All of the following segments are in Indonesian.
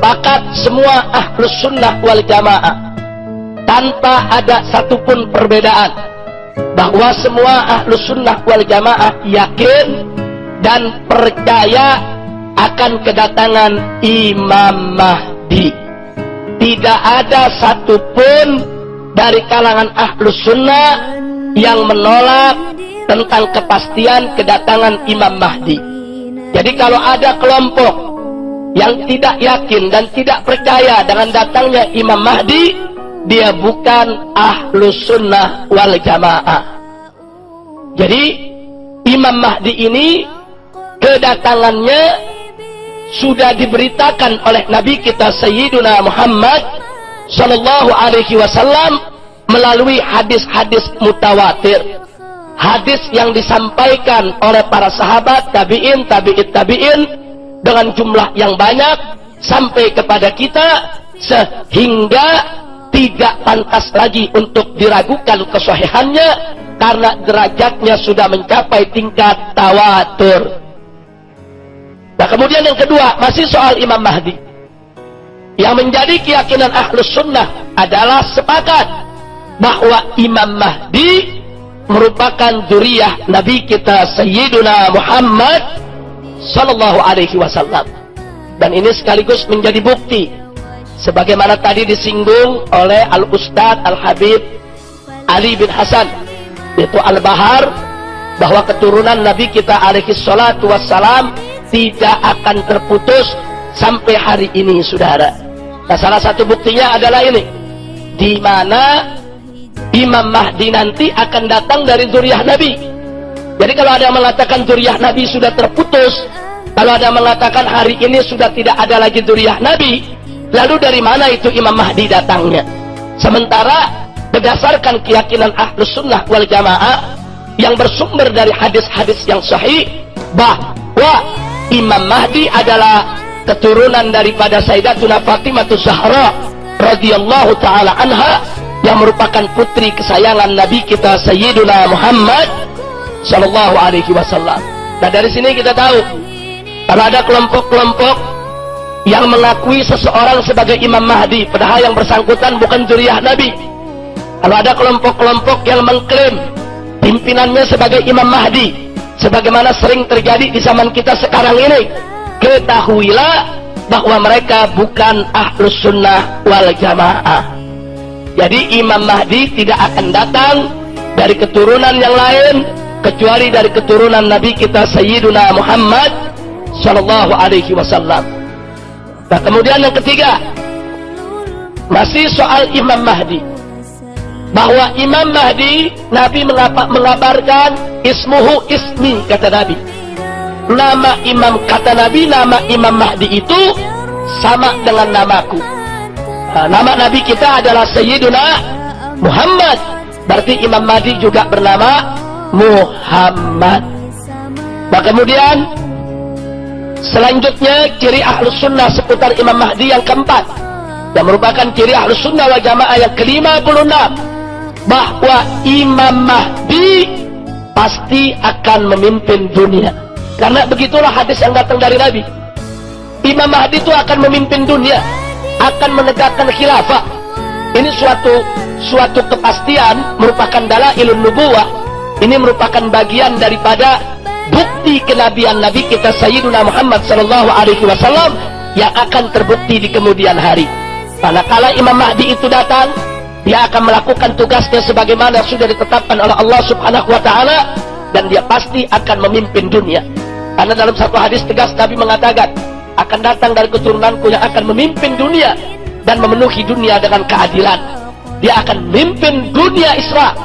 sepakat semua ahlus sunnah wal jamaah tanpa ada satupun perbedaan bahwa semua ahlus sunnah wal jamaah yakin dan percaya akan kedatangan Imam Mahdi. Tidak ada satupun dari kalangan ahlus sunnah yang menolak tentang kepastian kedatangan Imam Mahdi. Jadi kalau ada kelompok yang tidak yakin dan tidak percaya dengan datangnya Imam Mahdi, dia bukan ahlus sunnah wal jamaah. Jadi Imam Mahdi ini kedatangannya sudah diberitakan oleh Nabi kita Sayyiduna Muhammad sallallahu alaihi wasallam melalui hadis-hadis mutawatir. Hadis yang disampaikan oleh para sahabat, tabi'in, tabi'in dengan jumlah yang banyak sampai kepada kita, sehingga tidak pantas lagi untuk diragukan kesahihannya karena derajatnya sudah mencapai tingkat tawatur. Nah, kemudian yang kedua, masih soal Imam Mahdi. Yang menjadi keyakinan ahlus sunnah adalah sepakat bahwa Imam Mahdi merupakan zuriyah Nabi kita Sayyiduna Muhammad sallallahu alaihi wasallam. Dan ini sekaligus menjadi bukti sebagaimana tadi disinggung oleh Al-Ustadz Al-Habib Ali bin Hasan, yaitu Al-Bahar, bahwa keturunan Nabi kita alaihi salatu wassalam tidak akan terputus sampai hari ini, saudara. Nah, salah satu buktinya adalah ini, di mana Imam Mahdi nanti akan datang dari zuriyah Nabi. Jadi kalau ada yang mengatakan zuriyah Nabi sudah terputus, kalau ada yang mengatakan hari ini sudah tidak ada lagi zuriyah Nabi, lalu dari mana itu Imam Mahdi datangnya? Sementara berdasarkan keyakinan ahlus sunnah wal jamaah yang bersumber dari hadis-hadis yang sahih, bahwa Imam Mahdi adalah keturunan daripada Sayyidatuna Fatimah Zahra radhiyallahu taala anha, yang merupakan putri kesayangan Nabi kita Sayyiduna Muhammad sallallahu alaihi wasallam. Nah, dari sini kita tahu kalau ada kelompok-kelompok yang mengakui seseorang sebagai Imam Mahdi padahal yang bersangkutan bukan zuriyah Nabi, kalau ada kelompok-kelompok yang mengklaim pimpinannya sebagai Imam Mahdi sebagaimana sering terjadi di zaman kita sekarang ini, ketahuilah bahwa mereka bukan ahlus sunnah wal jamaah. Jadi Imam Mahdi tidak akan datang dari keturunan yang lain kecuali dari keturunan Nabi kita Sayyiduna Muhammad sallallahu alaihi wasallam. Nah, kemudian yang ketiga, masih soal Imam Mahdi, bahwa Imam Mahdi, Nabi mengabarkan ismuhu ismi, kata Nabi. Nama Imam, kata Nabi, nama Imam Mahdi itu sama dengan namaku. Nah, nama Nabi kita adalah Sayyiduna Muhammad, berarti Imam Mahdi juga bernama Muhammad. Nah, kemudian selanjutnya ciri ahlus sunnah seputar Imam Mahdi yang keempat, yang merupakan ciri ahlus sunnah wal jamaah yang ke-56, bahwa Imam Mahdi pasti akan memimpin dunia. Karena begitulah hadis yang datang dari Nabi. Imam Mahdi itu akan memimpin dunia, akan menegakkan khilafah. Ini suatu kepastian, merupakan dalailun nubuwah. Ini merupakan bagian daripada bukti kenabian Nabi kita Sayyiduna Muhammad sallallahu alaihi wasallam yang akan terbukti di kemudian hari. Manakala Imam Mahdi itu datang, dia akan melakukan tugasnya sebagaimana sudah ditetapkan oleh Allah Subhanahu wa taala, dan dia pasti akan memimpin dunia. Karena dalam satu hadis tegas Nabi mengatakan, akan datang dari keturunanku yang akan memimpin dunia dan memenuhi dunia dengan keadilan. Dia akan memimpin dunia Islam.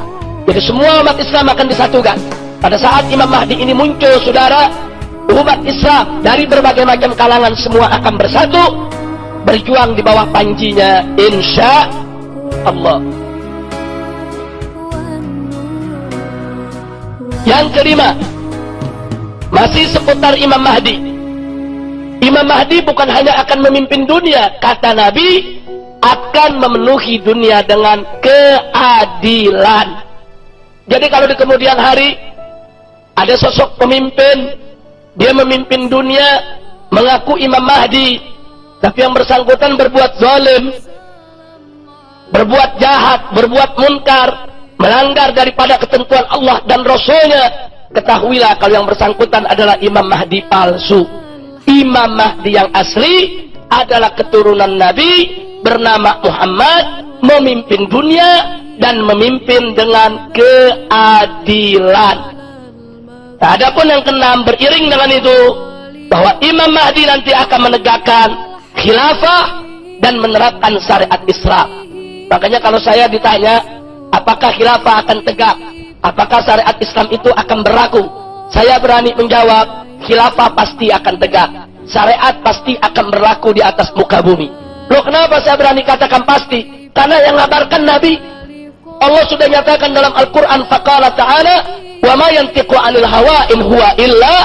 Jadi semua umat Islam akan disatukan. Pada saat Imam Mahdi ini muncul, saudara, umat Islam dari berbagai macam kalangan semua akan bersatu, berjuang di bawah panjinya, insya Allah. Yang kelima, masih seputar Imam Mahdi. Imam Mahdi bukan hanya akan memimpin dunia, kata Nabi, akan memenuhi dunia dengan keadilan. Jadi kalau di kemudian hari ada sosok pemimpin, dia memimpin dunia, mengaku Imam Mahdi, Tapi yang bersangkutan berbuat zalim, berbuat jahat, berbuat munkar, melanggar daripada ketentuan Allah dan Rasulnya, ketahuilah kalau yang bersangkutan adalah Imam Mahdi palsu. Imam Mahdi yang asli adalah keturunan Nabi bernama Muhammad, memimpin dunia dan memimpin dengan keadilan. Nah, adapun yang keenam, beriring dengan itu bahwa Imam Mahdi nanti akan menegakkan khilafah dan menerapkan syariat Islam. Makanya kalau saya ditanya apakah khilafah akan tegak, apakah syariat Islam itu akan berlaku, saya berani menjawab, khilafah pasti akan tegak, syariat pasti akan berlaku di atas muka bumi. Loh, kenapa saya berani katakan pasti? Karena yang ngabarkan Nabi. Allah sudah nyatakan dalam Al-Quran, faqala ta'ala, wa ma yantiqu 'anil hawa in huwa illa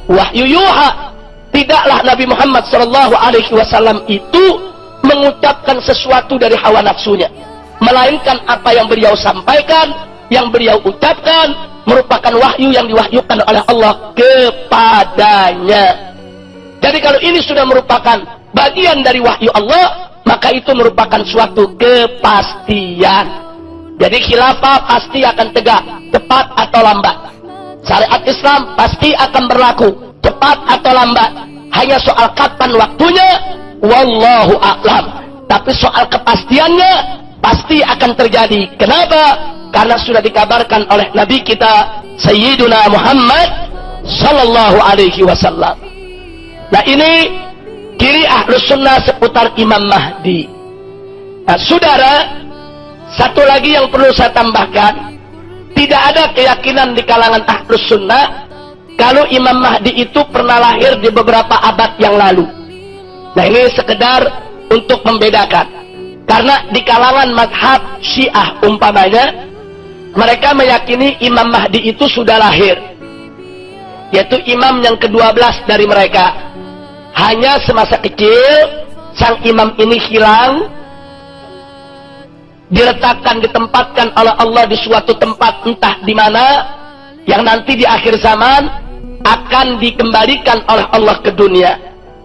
wahyu yuha. Tidaklah Nabi Muhammad SAW itu mengucapkan sesuatu dari hawa nafsunya, melainkan apa yang beliau sampaikan, yang beliau ucapkan merupakan wahyu yang diwahyukan oleh Allah kepadanya. Jadi kalau ini sudah merupakan bagian dari wahyu Allah, maka itu merupakan suatu kepastian. Jadi khilafah pasti akan tegak, cepat atau lambat. Syariat Islam pasti akan berlaku, cepat atau lambat. Hanya soal kapan waktunya, wallahu a'lam. Tapi soal kepastiannya pasti akan terjadi. Kenapa? Karena sudah dikabarkan oleh Nabi kita Sayyiduna Muhammad sallallahu alaihi wasallam. Nah, ini ciri Ahlus Sunnah seputar Imam Mahdi. Nah, saudara, satu lagi yang perlu saya tambahkan, tidak ada keyakinan di kalangan Ahlus Sunnah kalau Imam Mahdi itu pernah lahir di beberapa abad yang lalu. Nah, ini sekedar untuk membedakan. Karena di kalangan mazhab Syiah umpamanya, mereka meyakini Imam Mahdi itu sudah lahir, yaitu imam yang ke-12 dari mereka. Hanya semasa kecil sang imam ini hilang, diletakkan, ditempatkan oleh Allah di suatu tempat entah di mana, yang nanti di akhir zaman akan dikembalikan oleh Allah ke dunia.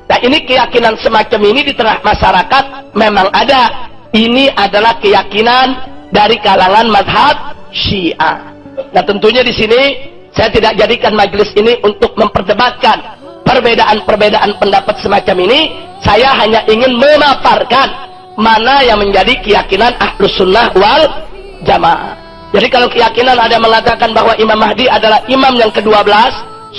Nah, ini keyakinan semacam ini di tengah masyarakat memang ada. Ini adalah keyakinan dari kalangan mazhab Syiah. Nah, tentunya di sini saya tidak jadikan majelis ini untuk memperdebatkan perbedaan-perbedaan pendapat semacam ini. Saya hanya ingin memaparkan mana yang menjadi keyakinan Ahlus Sunnah wal Jamaah. Jadi kalau keyakinan ada mengatakan bahwa Imam Mahdi adalah imam yang ke-12,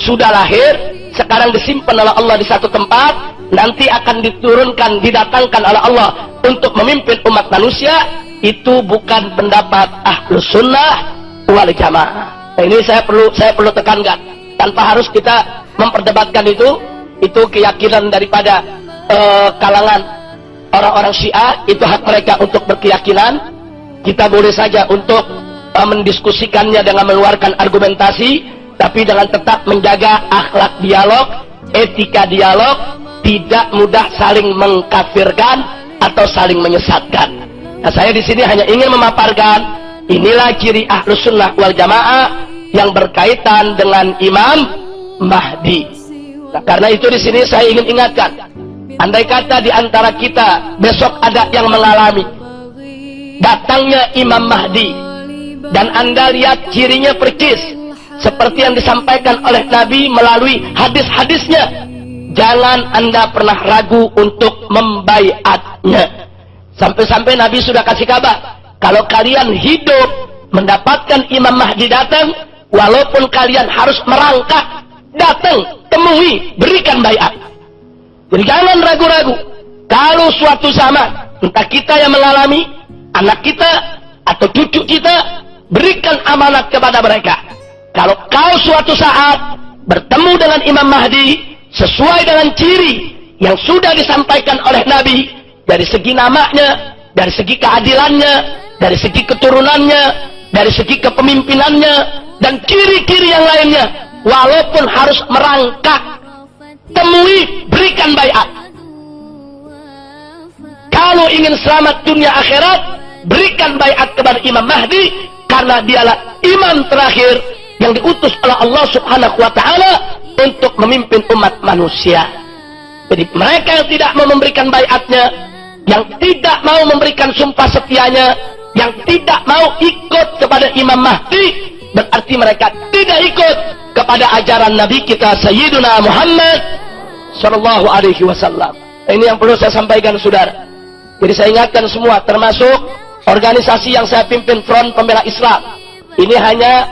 sudah lahir, sekarang disimpan oleh Allah di satu tempat, nanti akan diturunkan, didatangkan oleh Allah untuk memimpin umat manusia, itu bukan pendapat Ahlus Sunnah wal Jamaah. Nah, ini saya perlu tekankan, tanpa harus kita memperdebatkan itu keyakinan daripada kalangan orang-orang Syiah, itu hak mereka untuk berkeyakinan. Kita boleh saja untuk mendiskusikannya dengan mengeluarkan argumentasi, tapi dengan tetap menjaga akhlak dialog, etika dialog, tidak mudah saling mengkafirkan atau saling menyesatkan. Nah, saya di sini hanya ingin memaparkan inilah ciri Ahlus Sunnah wal Jamaah yang berkaitan dengan Imam Mahdi. Nah, karena itu di sini saya ingin ingatkan, andai kata di antara kita besok ada yang mengalami datangnya Imam Mahdi dan Anda lihat cirinya percis seperti yang disampaikan oleh Nabi melalui hadis-hadisnya, jangan Anda pernah ragu untuk membaiatnya. Sampai-sampai Nabi sudah kasih kabar, kalau kalian hidup mendapatkan Imam Mahdi datang, walaupun kalian harus merangkak, datang, temui, berikan baiat. Jadi jangan ragu-ragu. Kalau suatu zaman entah kita yang mengalami, anak kita atau cucu kita, berikan amanat kepada mereka. Kalau kau suatu saat bertemu dengan Imam Mahdi sesuai dengan ciri yang sudah disampaikan oleh Nabi, dari segi namanya, dari segi keadilannya, dari segi keturunannya, dari segi kepemimpinannya, dan ciri-ciri yang lainnya, walaupun harus merangkak, temui, berikan baiat. Kalau ingin selamat dunia akhirat, berikan baiat kepada Imam Mahdi, karena dialah imam terakhir yang diutus oleh Allah Subhanahu wa ta'ala untuk memimpin umat manusia. Jadi mereka yang tidak mau memberikan baiatnya, yang tidak mau memberikan sumpah setianya, yang tidak mau ikut kepada Imam Mahdi, berarti mereka tidak ikut kepada ajaran Nabi kita Sayyiduna Muhammad sallallahu alaihi wasallam. Ini yang perlu saya sampaikan, saudara. Jadi saya ingatkan semua, termasuk organisasi yang saya pimpin, Front Pembela Islam. Ini hanya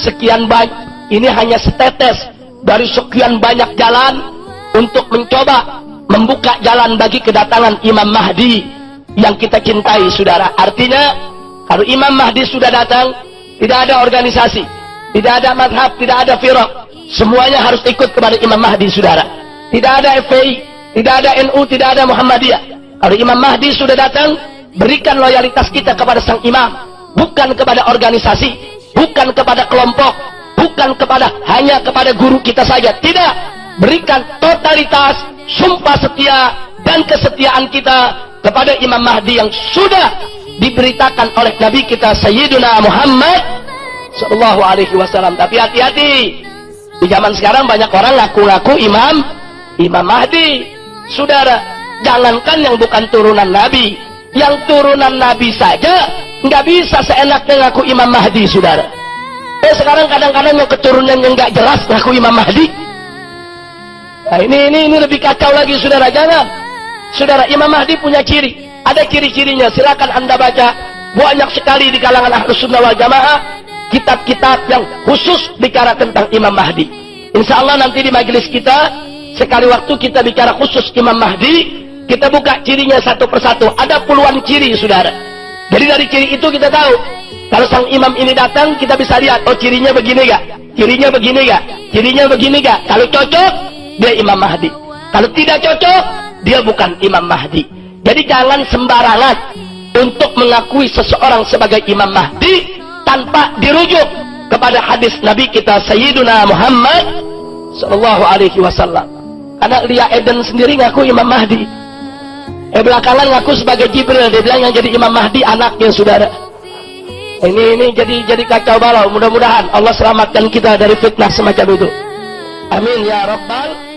sekian banyak, ini hanya setetes dari sekian banyak jalan untuk mencoba membuka jalan bagi kedatangan Imam Mahdi yang kita cintai, saudara. Artinya, kalau Imam Mahdi sudah datang, tidak ada organisasi, tidak ada madhab, tidak ada firaq, semuanya harus ikut kepada Imam Mahdi, saudara. Tidak ada FPI, tidak ada NU, tidak ada Muhammadiyah. Kalau Imam Mahdi sudah datang, berikan loyalitas kita kepada sang imam, bukan kepada organisasi, bukan kepada kelompok, bukan hanya kepada guru kita saja. Tidak, berikan totalitas, sumpah setia dan kesetiaan kita kepada Imam Mahdi yang sudah diberitakan oleh Nabi kita Sayyiduna Muhammad sallallahu alaihi wasallam. Tapi hati-hati, di zaman sekarang banyak orang ngaku-ngaku Imam Mahdi, saudara. Jangankan yang bukan turunan Nabi, yang turunan Nabi saja nggak bisa seenaknya ngaku Imam Mahdi, saudara. Sekarang kadang-kadang yang keturunan yang nggak jelas ngaku Imam Mahdi. Nah, ini lebih kacau lagi, saudara. Jangan, saudara. Imam Mahdi punya ciri, ada ciri-cirinya. Silakan anda baca, banyak sekali di kalangan Ahlus Sunnah wal Jamaah kitab-kitab yang khusus bicara tentang Imam Mahdi. Insya Allah nanti di majelis kita, sekali waktu kita bicara khusus Imam Mahdi, kita buka cirinya satu persatu. Ada puluhan ciri, saudara. Jadi dari ciri itu kita tahu, kalau sang imam ini datang, kita bisa lihat, oh cirinya begini gak? Cirinya begini gak? Cirinya begini gak? Kalau cocok, dia Imam Mahdi. Kalau tidak cocok, dia bukan Imam Mahdi. Jadi jangan sembarangan untuk mengakui seseorang sebagai Imam Mahdi tanpa dirujuk kepada hadis Nabi kita Sayyiduna Muhammad sallallahu alaihi wasallam. Karena Lia Eden sendiri ngaku Imam Mahdi. Belakangan ngaku sebagai Jibril, dia bilang yang jadi Imam Mahdi anaknya, saudara. Ini jadi kacau balau. Mudah-mudahan Allah selamatkan kita dari fitnah semacam itu. Amin ya rabbal